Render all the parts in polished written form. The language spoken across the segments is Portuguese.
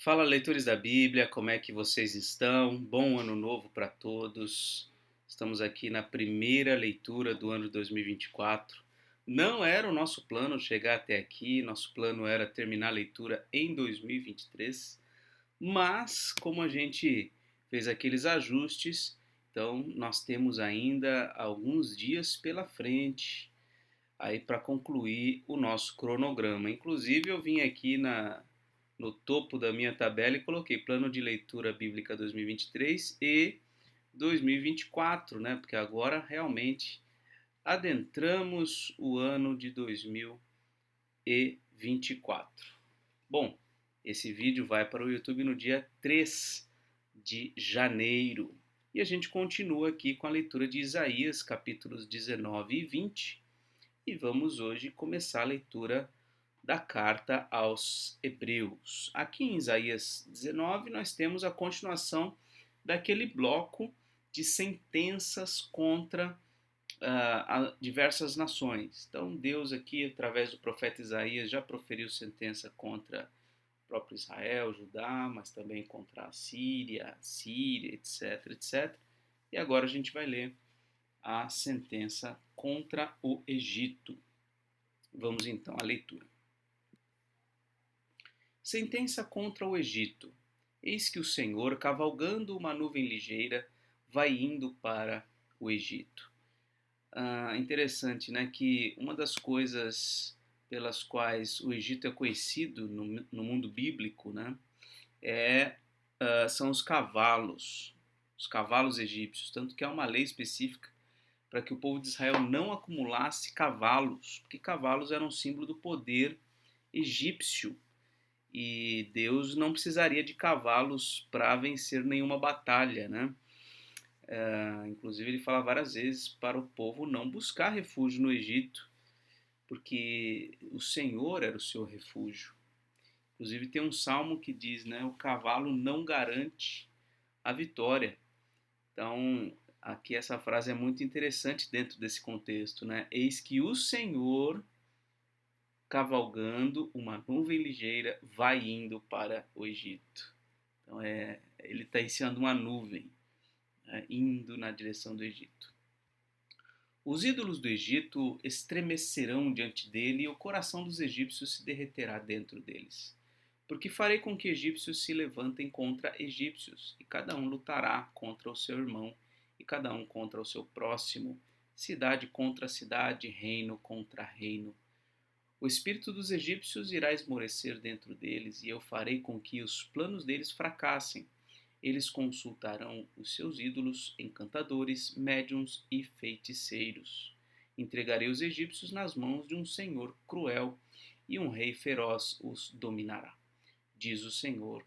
Fala, leitores da Bíblia, como é que vocês estão? Bom ano novo para todos. Estamos aqui na primeira leitura do ano de 2024. Não era o nosso plano chegar até aqui, nosso plano era terminar a leitura em 2023, mas como a gente fez aqueles ajustes, então nós temos ainda alguns dias pela frente aí para concluir o nosso cronograma. Inclusive, eu vim aqui no topo da minha tabela e coloquei plano de leitura bíblica 2023 e 2024, né? Porque agora realmente adentramos o ano de 2024. Bom, esse vídeo vai para o YouTube no dia 3 de janeiro. E a gente continua aqui com a leitura de Isaías, capítulos 19 e 20. E vamos hoje começar a leitura da carta aos Hebreus. Aqui em Isaías 19, nós temos a continuação daquele bloco de sentenças contra diversas nações. Então, Deus aqui, através do profeta Isaías, já proferiu sentença contra o próprio Israel, Judá, mas também contra a Síria, etc, etc. E agora a gente vai ler a sentença contra o Egito. Vamos então à leitura. Sentença contra o Egito. Eis que o Senhor, cavalgando uma nuvem ligeira, vai indo para o Egito. Interessante, né, que uma das coisas pelas quais o Egito é conhecido no mundo bíblico, né, são os cavalos egípcios, tanto que há uma lei específica para que o povo de Israel não acumulasse cavalos, porque cavalos eram um símbolo do poder egípcio. E Deus não precisaria de cavalos para vencer nenhuma batalha, né? Inclusive ele fala várias vezes para o povo não buscar refúgio no Egito, porque o Senhor era o seu refúgio. Inclusive tem um salmo que diz, né, o cavalo não garante a vitória. Então, aqui essa frase é muito interessante dentro desse contexto, né? Eis que o Senhor, cavalgando uma nuvem ligeira, vai indo para o Egito. Então, ele está ensinando uma nuvem, né, indo na direção do Egito. Os ídolos do Egito estremecerão diante dele e o coração dos egípcios se derreterá dentro deles. Porque farei com que egípcios se levantem contra egípcios, e cada um lutará contra o seu irmão, e cada um contra o seu próximo, cidade contra cidade, reino contra reino. O espírito dos egípcios irá esmorecer dentro deles, e eu farei com que os planos deles fracassem. Eles consultarão os seus ídolos, encantadores, médiuns e feiticeiros. Entregarei os egípcios nas mãos de um senhor cruel, e um rei feroz os dominará, diz o Senhor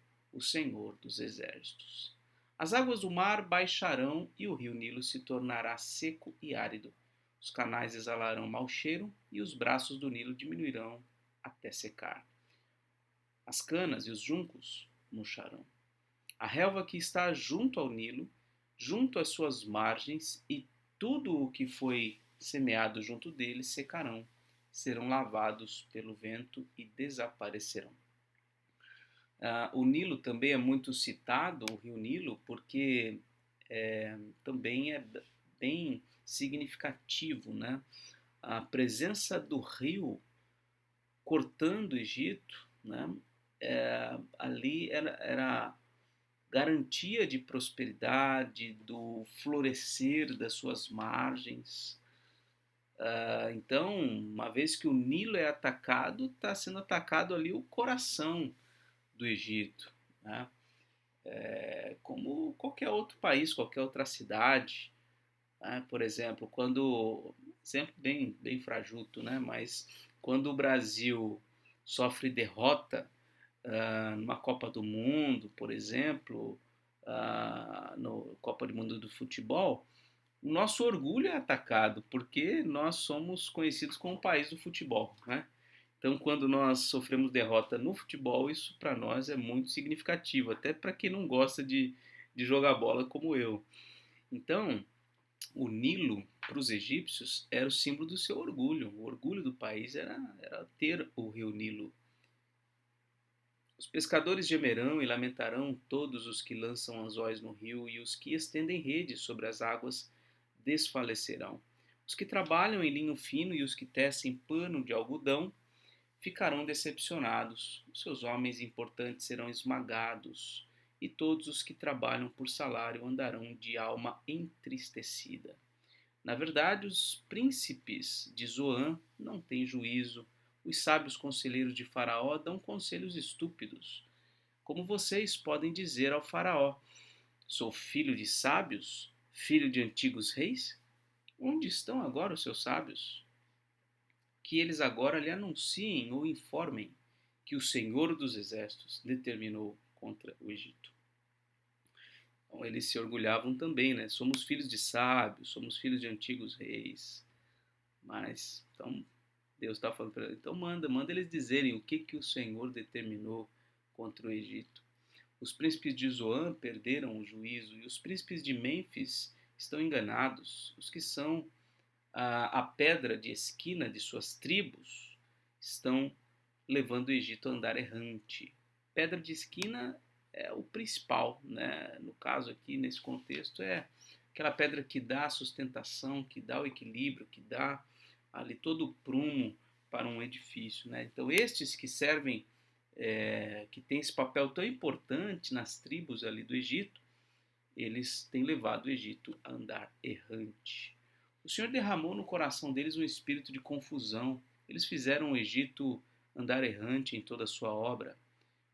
dos exércitos. As águas do mar baixarão e o rio Nilo se tornará seco e árido. Os canais exalarão mau cheiro e os braços do Nilo diminuirão até secar. As canas e os juncos murcharão. A relva que está junto ao Nilo, junto às suas margens, e tudo o que foi semeado junto dele secarão, serão lavados pelo vento e desaparecerão. O Nilo também é muito citado, o rio Nilo, porque também é bem significativo, né? A presença do rio cortando o Egito, né? Ali era garantia de prosperidade, do florescer das suas margens. Então, uma vez que o Nilo é atacado, está sendo atacado ali o coração do Egito, né? Como qualquer outro país, qualquer outra cidade, né? Por exemplo, sempre bem frajuto, né? Mas quando o Brasil sofre derrota numa Copa do Mundo, por exemplo, no Copa do Mundo do futebol, o nosso orgulho é atacado, porque nós somos conhecidos como o país do futebol, né? Então, quando nós sofremos derrota no futebol, isso para nós é muito significativo, até para quem não gosta de jogar bola como eu. Então, o Nilo, para os egípcios, era o símbolo do seu orgulho. O orgulho do país era ter o rio Nilo. Os pescadores gemerão e lamentarão todos os que lançam anzóis no rio, e os que estendem redes sobre as águas desfalecerão. Os que trabalham em linho fino e os que tecem pano de algodão ficarão decepcionados. Os seus homens importantes serão esmagados, e todos os que trabalham por salário andarão de alma entristecida. Na verdade, os príncipes de Zoan não têm juízo. Os sábios conselheiros de Faraó dão conselhos estúpidos. Como vocês podem dizer ao Faraó: sou filho de sábios, filho de antigos reis? Onde estão agora os seus sábios? Que eles agora lhe anunciem ou informem que o Senhor dos Exércitos determinou contra o Egito. Então, eles se orgulhavam também, né? Somos filhos de sábios, somos filhos de antigos reis. Mas, então, Deus está falando para eles, então manda eles dizerem o que o Senhor determinou contra o Egito. Os príncipes de Zoan perderam o juízo e os príncipes de Mênfis estão enganados. Os que são a pedra de esquina de suas tribos estão levando o Egito a andar errante. Pedra de esquina é o principal, né? No caso aqui, nesse contexto, é aquela pedra que dá a sustentação, que dá o equilíbrio, que dá ali todo o prumo para um edifício, né? Então, estes que servem, que têm esse papel tão importante nas tribos ali do Egito, eles têm levado o Egito a andar errante. O Senhor derramou no coração deles um espírito de confusão. Eles fizeram o Egito andar errante em toda a sua obra,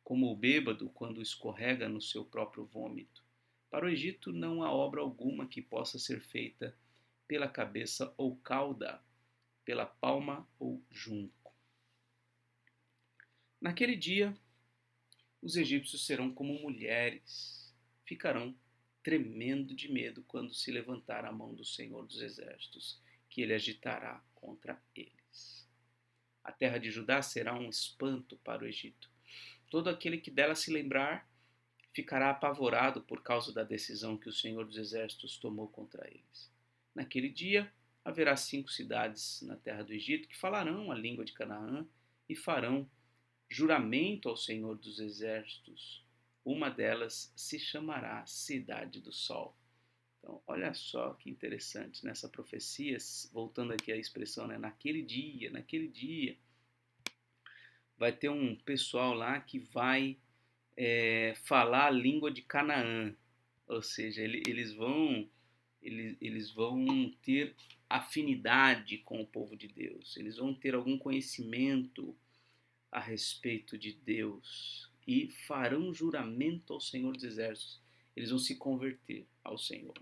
como o bêbado quando escorrega no seu próprio vômito. Para o Egito não há obra alguma que possa ser feita pela cabeça ou cauda, pela palma ou junco. Naquele dia, os egípcios serão como mulheres, ficarão tremendo de medo quando se levantar a mão do Senhor dos Exércitos, que ele agitará contra eles. A terra de Judá será um espanto para o Egito. Todo aquele que dela se lembrar ficará apavorado por causa da decisão que o Senhor dos Exércitos tomou contra eles. Naquele dia, haverá 5 cidades na terra do Egito que falarão a língua de Canaã e farão juramento ao Senhor dos Exércitos. Uma delas se chamará Cidade do Sol. Então, olha só que interessante nessa profecia, voltando aqui à expressão, né? Naquele dia, vai ter um pessoal lá que vai falar a língua de Canaã, ou seja, eles vão ter afinidade com o povo de Deus, eles vão ter algum conhecimento a respeito de Deus e farão juramento ao Senhor dos Exércitos. Eles vão se converter ao Senhor.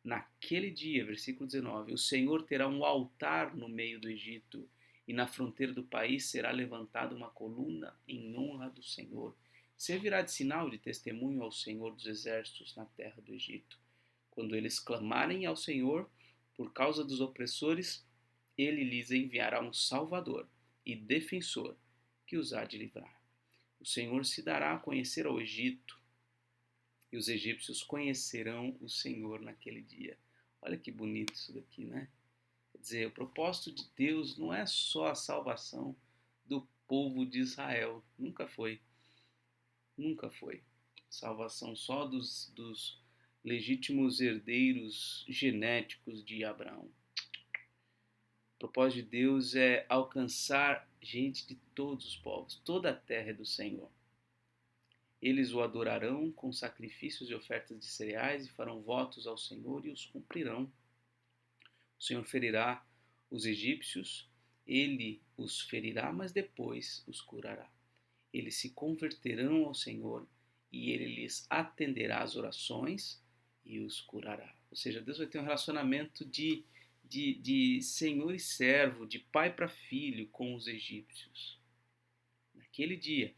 Naquele dia, versículo 19, o Senhor terá um altar no meio do Egito e na fronteira do país será levantada uma coluna em honra do Senhor. Servirá de sinal de testemunho ao Senhor dos Exércitos na terra do Egito. Quando eles clamarem ao Senhor por causa dos opressores, ele lhes enviará um Salvador e defensor que os há de livrar. O Senhor se dará a conhecer ao Egito e os egípcios conhecerão o Senhor naquele dia. Olha que bonito isso daqui, né? Quer dizer, o propósito de Deus não é só a salvação do povo de Israel. Nunca foi. Nunca foi. Salvação só dos legítimos herdeiros genéticos de Abraão. O propósito de Deus é alcançar gente de todos os povos. Toda a terra é do Senhor. Eles o adorarão com sacrifícios e ofertas de cereais e farão votos ao Senhor e os cumprirão. O Senhor ferirá os egípcios, ele os ferirá, mas depois os curará. Eles se converterão ao Senhor e ele lhes atenderá às orações e os curará. Ou seja, Deus vai ter um relacionamento de senhor e servo, de pai para filho com os egípcios. Naquele dia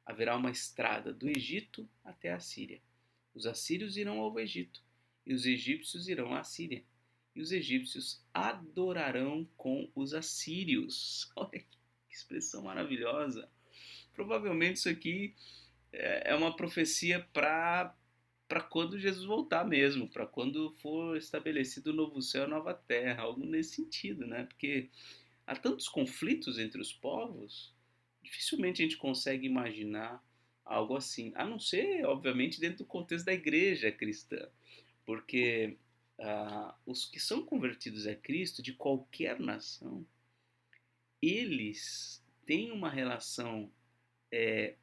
haverá uma estrada do Egito até a Síria. Os assírios irão ao Egito e os egípcios irão à Síria. E os egípcios adorarão com os assírios. Olha que expressão maravilhosa. Provavelmente isso aqui é uma profecia para quando Jesus voltar mesmo, para quando for estabelecido o novo céu e a nova terra, algo nesse sentido, né? Porque há tantos conflitos entre os povos, Dificilmente a gente consegue imaginar algo assim, a não ser, obviamente, dentro do contexto da igreja cristã, porque os que são convertidos a Cristo, de qualquer nação, eles têm uma relação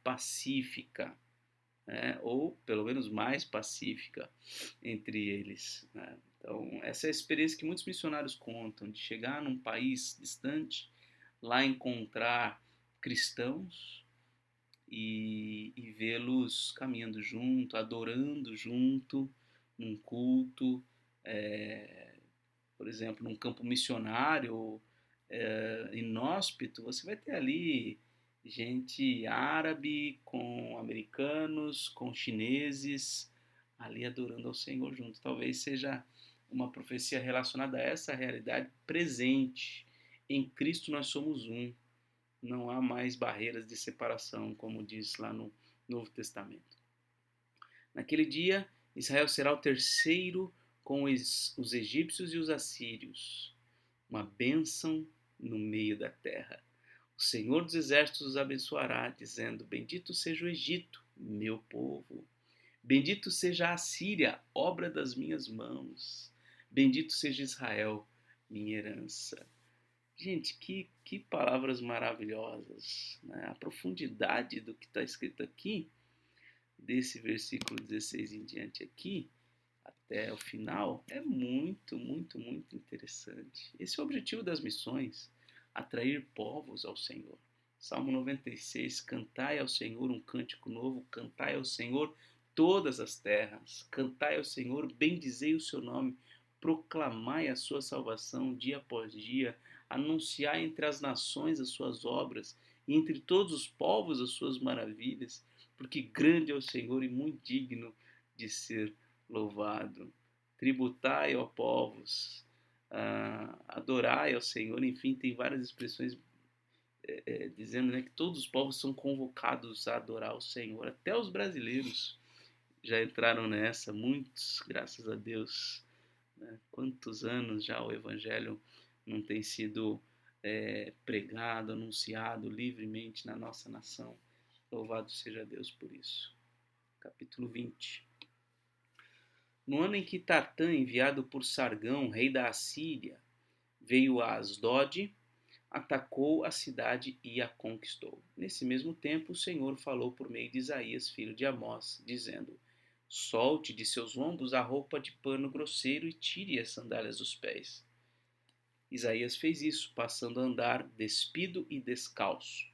pacífica, né, ou pelo menos mais pacífica entre eles, né? Então, essa é a experiência que muitos missionários contam, de chegar num país distante, lá encontrar cristãos e vê-los caminhando junto, adorando junto, num culto, é, por exemplo, num campo missionário, inóspito, você vai ter ali gente árabe com americanos, com chineses, ali adorando ao Senhor junto. Talvez seja uma profecia relacionada a essa realidade presente. Em Cristo nós somos um. Não há mais barreiras de separação, como diz lá no Novo Testamento. Naquele dia, Israel será o terceiro com os egípcios e os assírios, uma bênção no meio da terra. O Senhor dos Exércitos os abençoará, dizendo: Bendito seja o Egito, meu povo. Bendito seja a Assíria, obra das minhas mãos. Bendito seja Israel, minha herança. Gente, que palavras maravilhosas, né? A profundidade do que está escrito aqui, desse versículo 16 em diante aqui, até o final, é muito, muito, muito interessante. Esse é o objetivo das missões, atrair povos ao Senhor. Salmo 96, cantai ao Senhor um cântico novo, cantai ao Senhor todas as terras, cantai ao Senhor, bendizei o seu nome, proclamai a sua salvação dia após dia, anunciai entre as nações as suas obras, e entre todos os povos as suas maravilhas, porque grande é o Senhor e muito digno de ser louvado. Tributai, ó povos, adorai ao Senhor, enfim, tem várias expressões dizendo, né, que todos os povos são convocados a adorar o Senhor, até os brasileiros já entraram nessa, muitos, graças a Deus, né? Quantos anos já o Evangelho não tem sido pregado, anunciado livremente na nossa nação. Louvado seja Deus por isso. Capítulo 20. No ano em que Tartã, enviado por Sargão, rei da Assíria, veio a Asdod, atacou a cidade e a conquistou. Nesse mesmo tempo, o Senhor falou por meio de Isaías, filho de Amós, dizendo: Solte de seus lombos a roupa de pano grosseiro e tire as sandálias dos pés. Isaías fez isso, passando a andar despido e descalço.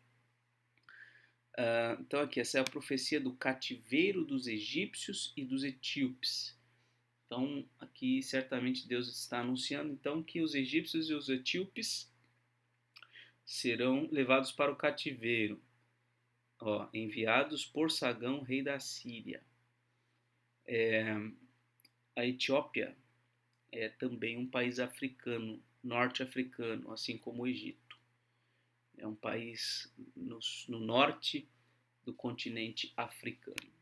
Então aqui, essa é a profecia do cativeiro dos egípcios e dos etíopes. Então aqui certamente Deus está anunciando então que os egípcios e os etíopes serão levados para o cativeiro, enviados por Sargão, rei da Síria. A Etiópia é também um país africano, norte-africano, assim como o Egito. É um país no norte do continente africano.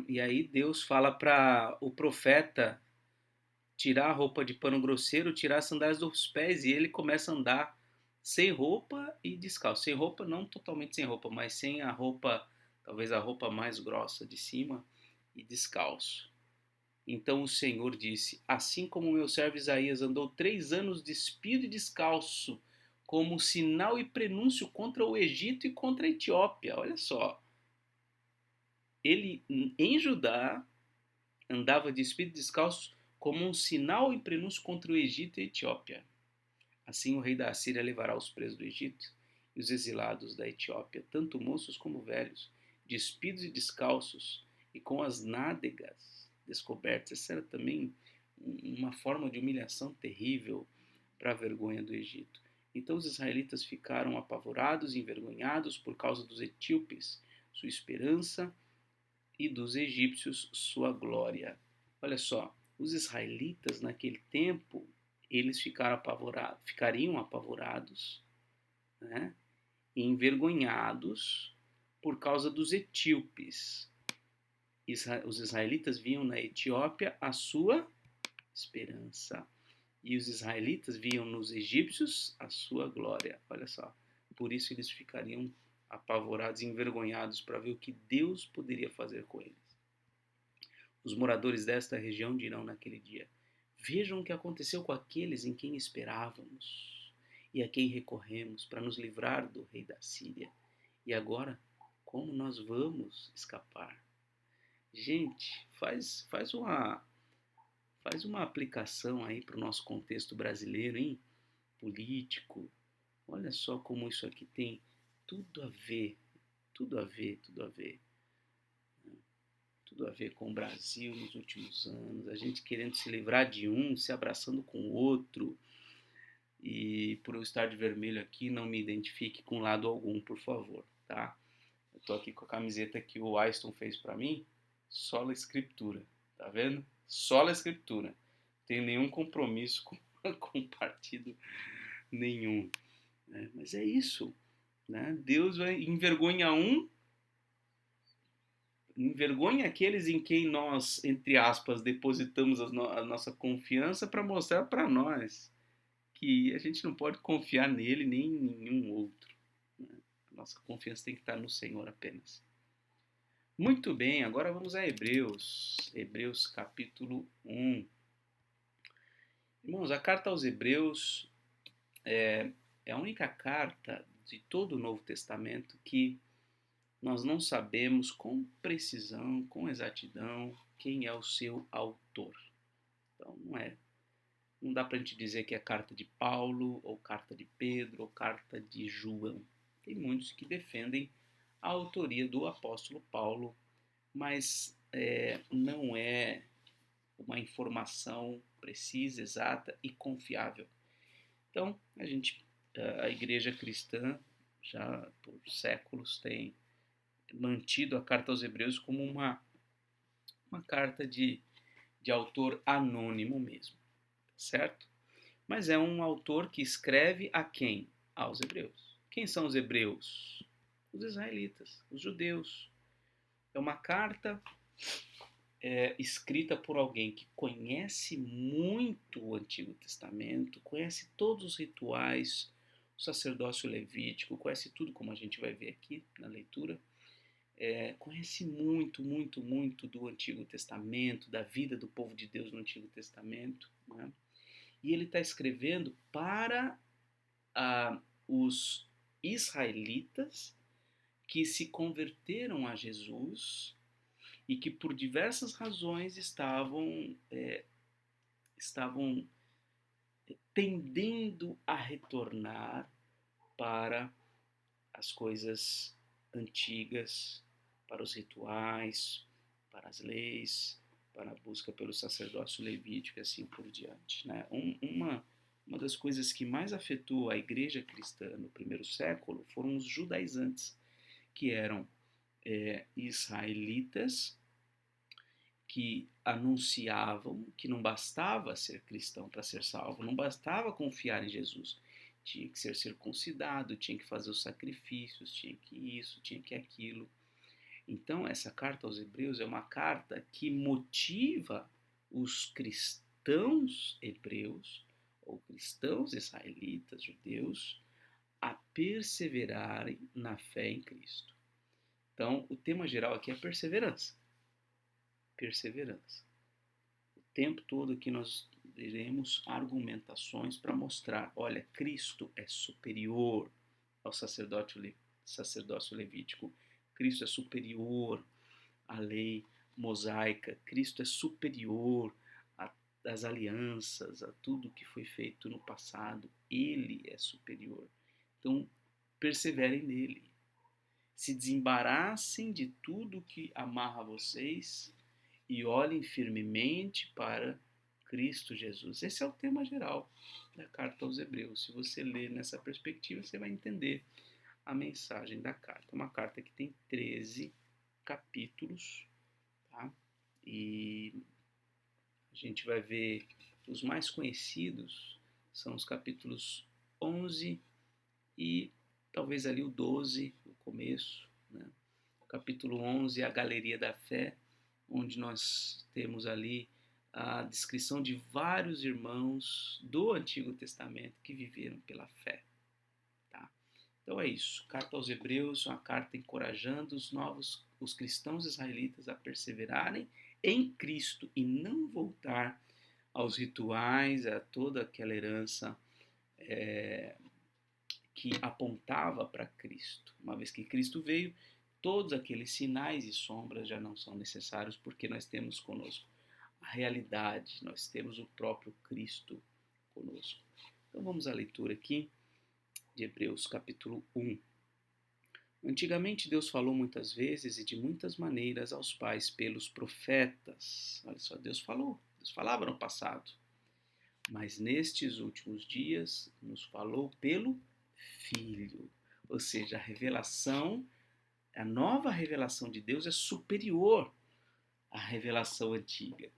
E aí Deus fala para o profeta tirar a roupa de pano grosseiro, tirar as sandálias dos pés, e ele começa a andar sem roupa e descalço. Sem roupa, não totalmente sem roupa, mas sem a roupa, talvez a roupa mais grossa de cima, e descalço. Então o Senhor disse: Assim como meu servo Isaías andou 3 anos despido e descalço, como sinal e prenúncio contra o Egito e contra a Etiópia. Olha só. Ele, em Judá, andava despido e descalço como um sinal e prenúncio contra o Egito e a Etiópia. Assim o rei da Assíria levará os presos do Egito e os exilados da Etiópia, tanto moços como velhos, despidos e descalços, e com as nádegas descobertas. Essa era também uma forma de humilhação terrível para a vergonha do Egito. Então os israelitas ficaram apavorados e envergonhados por causa dos etíopes, sua esperança, e dos egípcios, sua glória. Olha só, os israelitas naquele tempo, eles ficariam apavorados, né, e envergonhados por causa dos etíopes. Os israelitas viam na Etiópia a sua esperança. E os israelitas viam nos egípcios a sua glória. Olha só. Por isso eles ficariam apavorados e envergonhados para ver o que Deus poderia fazer com eles. Os moradores desta região dirão naquele dia: vejam o que aconteceu com aqueles em quem esperávamos e a quem recorremos para nos livrar do rei da Síria. E agora, como nós vamos escapar? Gente, faz uma aplicação aí para o nosso contexto brasileiro, hein? Político. Olha só como isso aqui tem tudo a ver, tudo a ver, tudo a ver. Tudo a ver com o Brasil nos últimos anos, a gente querendo se livrar de um, se abraçando com o outro. E por eu estar de vermelho aqui, não me identifique com lado algum, por favor, tá? Eu tô aqui com a camiseta que o Aiston fez para mim, sola escritura, tá vendo? Sola escritura. Não tenho nenhum compromisso com partido nenhum, né? Mas é isso, né? Deus vai envergonhar envergonha aqueles em quem nós, entre aspas, depositamos a nossa confiança para mostrar para nós que a gente não pode confiar nele nem em nenhum outro, né? Nossa confiança tem que estar no Senhor apenas. Muito bem, agora vamos a Hebreus. Hebreus capítulo 1. Irmãos, a carta aos Hebreus é a única carta de todo o Novo Testamento que nós não sabemos com precisão, com exatidão, quem é o seu autor. Então, não dá para a gente dizer que é carta de Paulo, ou carta de Pedro, ou carta de João. Tem muitos que defendem a autoria do apóstolo Paulo, mas não é uma informação precisa, exata e confiável. Então, a igreja cristã, já por séculos, tem mantido a carta aos Hebreus como uma carta de autor anônimo mesmo, certo? Mas é um autor que escreve a quem? Aos Hebreus. Quem são os hebreus? Os israelitas, os judeus. É uma carta escrita por alguém que conhece muito o Antigo Testamento, conhece todos os rituais, o sacerdócio levítico, conhece tudo, como a gente vai ver aqui na leitura. Conhece muito, muito, muito do Antigo Testamento, da vida do povo de Deus no Antigo Testamento, né? E ele está escrevendo para os israelitas que se converteram a Jesus e que por diversas razões estavam tendendo a retornar para as coisas antigas, para os rituais, para as leis, para a busca pelo sacerdócio levítico e assim por diante, né? Uma das coisas que mais afetou a igreja cristã no primeiro século foram os judaizantes, que eram israelitas que anunciavam que não bastava ser cristão para ser salvo, não bastava confiar em Jesus. Tinha que ser circuncidado, tinha que fazer os sacrifícios, tinha que isso, tinha que aquilo. Então, essa carta aos Hebreus é uma carta que motiva os cristãos hebreus, ou cristãos israelitas, judeus, a perseverarem na fé em Cristo. Então, o tema geral aqui é perseverança. Perseverança. O tempo todo aqui nós teremos argumentações para mostrar, olha, Cristo é superior ao sacerdócio levítico. Cristo é superior à lei mosaica. Cristo é superior às alianças, a tudo que foi feito no passado. Ele é superior. Então, perseverem nele. Se desembaraçem de tudo que amarra vocês e olhem firmemente para Cristo Jesus. Esse é o tema geral da carta aos Hebreus. Se você ler nessa perspectiva, você vai entender a mensagem da carta. Uma carta que tem 13 capítulos, tá? E a gente vai ver os mais conhecidos são os capítulos 11 e talvez ali o 12, o começo, né? O capítulo 11 é a galeria da fé, onde nós temos ali a descrição de vários irmãos do Antigo Testamento que viveram pela fé. Tá? Então é isso. Carta aos Hebreus, uma carta encorajando os cristãos israelitas a perseverarem em Cristo e não voltar aos rituais, a toda aquela herança que apontava para Cristo. Uma vez que Cristo veio, todos aqueles sinais e sombras já não são necessários, porque nós temos conosco a realidade, nós temos o próprio Cristo conosco. Então vamos à leitura aqui de Hebreus capítulo 1. Antigamente Deus falou muitas vezes e de muitas maneiras aos pais pelos profetas. Olha só, Deus falava no passado. Mas nestes últimos dias nos falou pelo Filho. Ou seja, a nova revelação de Deus é superior à revelação antiga.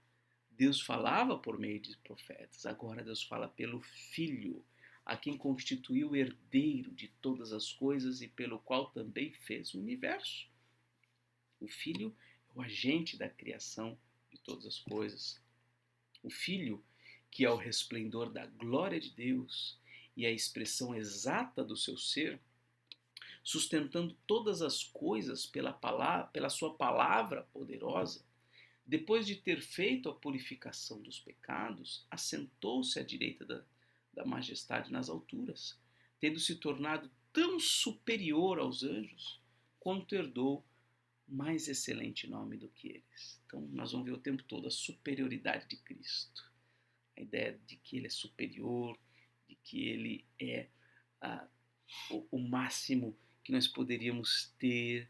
Deus falava por meio de profetas, agora Deus fala pelo Filho, a quem constituiu o herdeiro de todas as coisas e pelo qual também fez o universo. O Filho é o agente da criação de todas as coisas. O Filho, que é o resplendor da glória de Deus e a expressão exata do seu ser, sustentando todas as coisas pela sua palavra poderosa, depois de ter feito a purificação dos pecados, assentou-se à direita da majestade nas alturas, tendo se tornado tão superior aos anjos, quanto herdou mais excelente nome do que eles. Então, nós vamos ver o tempo todo a superioridade de Cristo. A ideia de que ele é superior, de que ele é o máximo que nós poderíamos ter.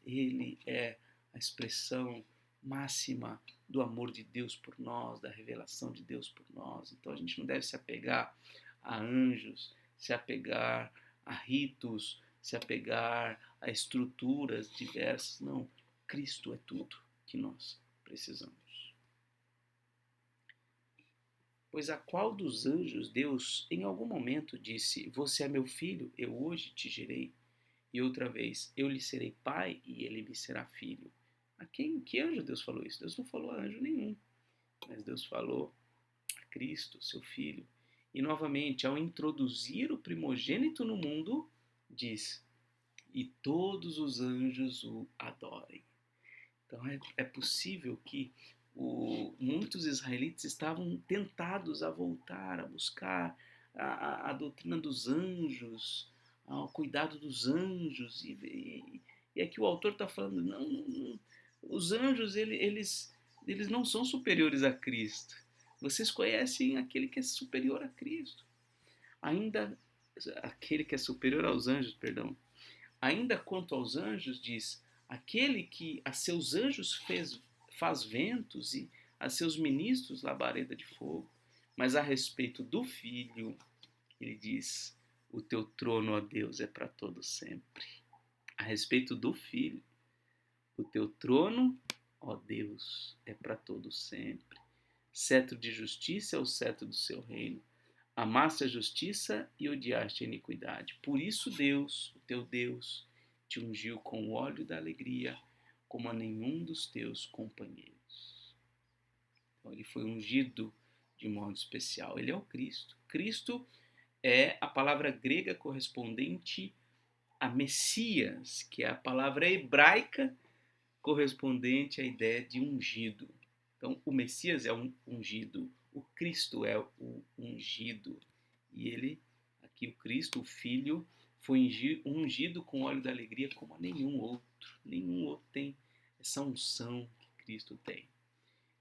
Ele é a expressão máxima do amor de Deus por nós, da revelação de Deus por nós. Então a gente não deve se apegar a anjos, se apegar a ritos, se apegar a estruturas diversas. Não, Cristo é tudo que nós precisamos. Pois a qual dos anjos Deus em algum momento disse: você é meu filho, eu hoje te gerei? E outra vez: eu lhe serei pai e ele me será filho. A que anjo Deus falou isso? Deus não falou a anjo nenhum, mas Deus falou a Cristo, seu filho. E novamente, ao introduzir o primogênito no mundo, diz: e todos os anjos o adorem. Então é possível que muitos israelitas estavam tentados a voltar, a buscar a doutrina dos anjos, ao cuidado dos anjos. E aqui o autor está falando, não, os anjos eles não são superiores a Cristo. Vocês conhecem aquele que é superior a Cristo. Ainda aquele que é superior aos anjos, perdão. Ainda quanto aos anjos, diz: aquele que a seus anjos faz ventos e a seus ministros labareda de fogo. Mas a respeito do Filho, ele diz: o teu trono, ó Deus, é para todo sempre. A respeito do Filho, o teu trono, ó Deus, é para todo sempre. Cetro de justiça é o cetro do seu reino. Amaste a justiça e odiaste a iniquidade. Por isso Deus, o teu Deus, te ungiu com o óleo da alegria, como a nenhum dos teus companheiros. Então ele foi ungido de modo especial. Ele é o Cristo. Cristo é a palavra grega correspondente a Messias, que é a palavra hebraica correspondente à ideia de ungido. Então, o Messias é um ungido, o Cristo é o ungido. E ele, aqui o Cristo, o Filho, foi ungido com óleo da alegria como a nenhum outro. Nenhum outro tem essa unção que Cristo tem.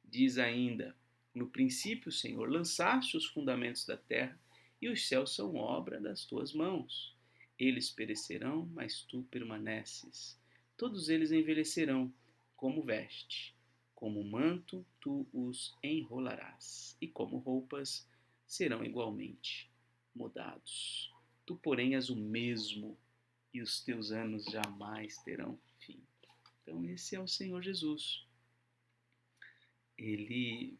Diz ainda: no princípio, Senhor, lançaste os fundamentos da terra, e os céus são obra das tuas mãos. Eles perecerão, mas tu permaneces. Todos eles envelhecerão como veste. Como manto, tu os enrolarás, e como roupas serão igualmente mudados. Tu, porém, és o mesmo, e os teus anos jamais terão fim. Então, esse é o Senhor Jesus. Ele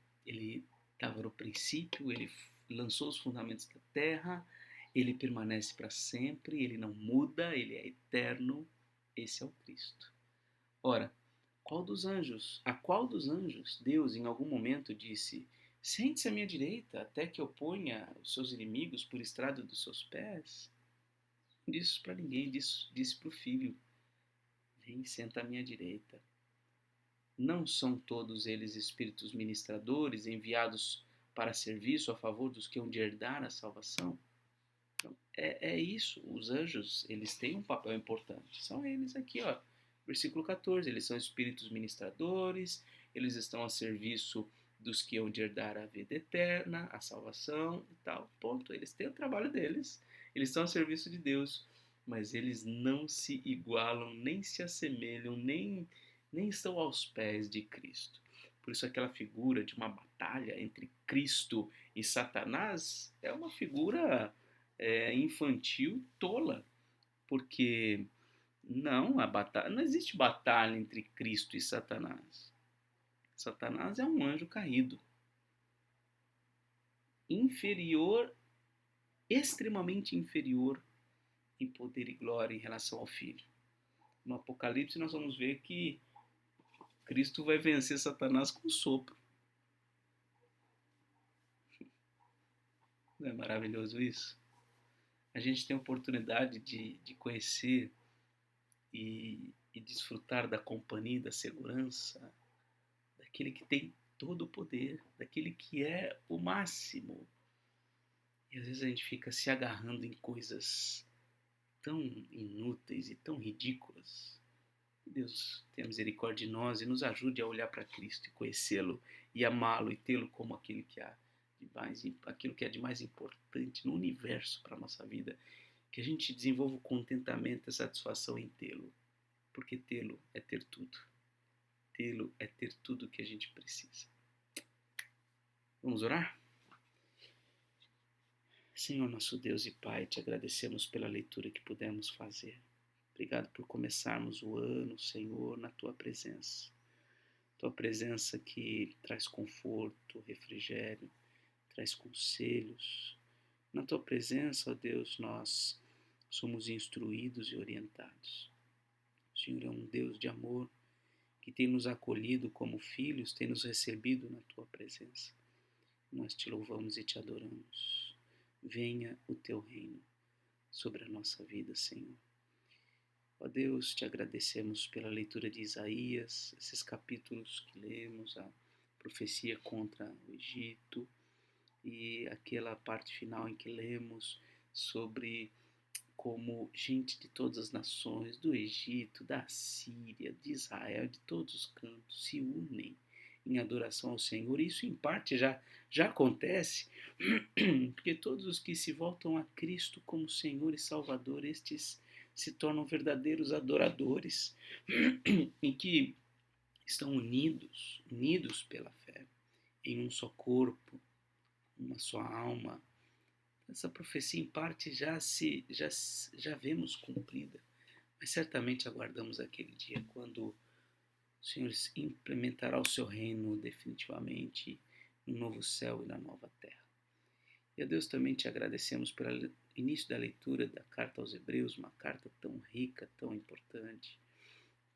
estava no princípio, ele lançou os fundamentos da terra, ele permanece para sempre, ele não muda, ele é eterno. Esse é o Cristo. Ora, A qual dos anjos Deus em algum momento disse: sente-se à minha direita, até que eu ponha os seus inimigos por estrado dos seus pés? Não disse isso para ninguém, disse para o filho: vem, senta à minha direita. Não são todos eles espíritos ministradores enviados para serviço a favor dos que hão de herdar a salvação? Então, é isso, os anjos, eles têm um papel importante. São eles aqui, ó, versículo 14, eles são espíritos ministradores, eles estão a serviço dos que hão de herdar a vida eterna, a salvação e tal, ponto. Eles têm o trabalho deles, eles estão a serviço de Deus, mas eles não se igualam, nem se assemelham, nem estão aos pés de Cristo. Por isso aquela figura de uma batalha entre Cristo e Satanás é uma figura infantil tola, porque não existe batalha entre Cristo e Satanás. Satanás é um anjo caído, inferior, extremamente inferior em poder e glória em relação ao Filho. No Apocalipse nós vamos ver que Cristo vai vencer Satanás com um sopro. Não é maravilhoso isso? A gente tem a oportunidade de conhecer e desfrutar da companhia, da segurança, daquele que tem todo o poder, daquele que é o máximo. E às vezes a gente fica se agarrando em coisas tão inúteis e tão ridículas. Que Deus tenha misericórdia de nós e nos ajude a olhar para Cristo e conhecê-lo e amá-lo e tê-lo como aquilo que é de mais importante no universo para a nossa vida. Que a gente desenvolva o contentamento e a satisfação em tê-lo. Porque tê-lo é ter tudo. Tê-lo é ter tudo o que a gente precisa. Vamos orar? Senhor nosso Deus e Pai, te agradecemos pela leitura que pudemos fazer. Obrigado por começarmos o ano, Senhor, na Tua presença. Tua presença que traz conforto, refrigério, traz conselhos. Na Tua presença, ó Deus, nós somos instruídos e orientados. O Senhor é um Deus de amor que tem nos acolhido como filhos, tem nos recebido na Tua presença. Nós te louvamos e te adoramos. Venha o Teu reino sobre a nossa vida, Senhor. Ó Deus, te agradecemos pela leitura de Isaías, esses capítulos que lemos, a profecia contra o Egito e aquela parte final em que lemos sobre como gente de todas as nações, do Egito, da Síria, de Israel, de todos os cantos, se unem em adoração ao Senhor. Isso em parte já acontece, porque todos os que se voltam a Cristo como Senhor e Salvador, estes se tornam verdadeiros adoradores em que estão unidos pela fé, em um só corpo, uma só alma. Essa profecia em parte já vemos cumprida, mas certamente aguardamos aquele dia quando o Senhor implementará o seu reino definitivamente no novo céu e na nova terra. E a Deus também te agradecemos pelo início da leitura da carta aos Hebreus, uma carta tão rica, tão importante,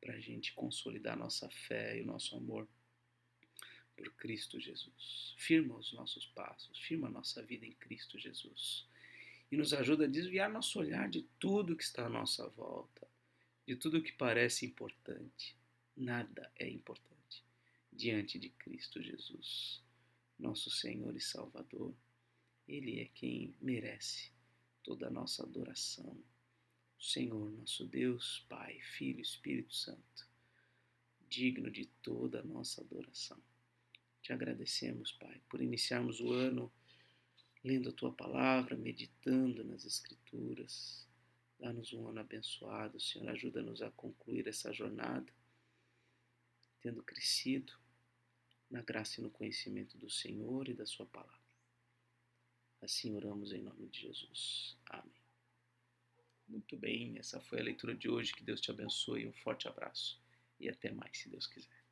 para a gente consolidar nossa fé e o nosso amor por Cristo Jesus. Firma os nossos passos, firma a nossa vida em Cristo Jesus. E nos ajuda a desviar nosso olhar de tudo que está à nossa volta, de tudo que parece importante. Nada é importante diante de Cristo Jesus, nosso Senhor e Salvador. Ele é quem merece toda a nossa adoração. O Senhor, nosso Deus, Pai, Filho e Espírito Santo, digno de toda a nossa adoração. Te agradecemos, Pai, por iniciarmos o ano lendo a Tua palavra, meditando nas Escrituras. Dá-nos um ano abençoado, Senhor. Ajuda-nos a concluir essa jornada, tendo crescido na graça e no conhecimento do Senhor e da Sua palavra. Assim oramos em nome de Jesus. Amém. Muito bem, essa foi a leitura de hoje. Que Deus te abençoe. Um forte abraço e até mais, se Deus quiser.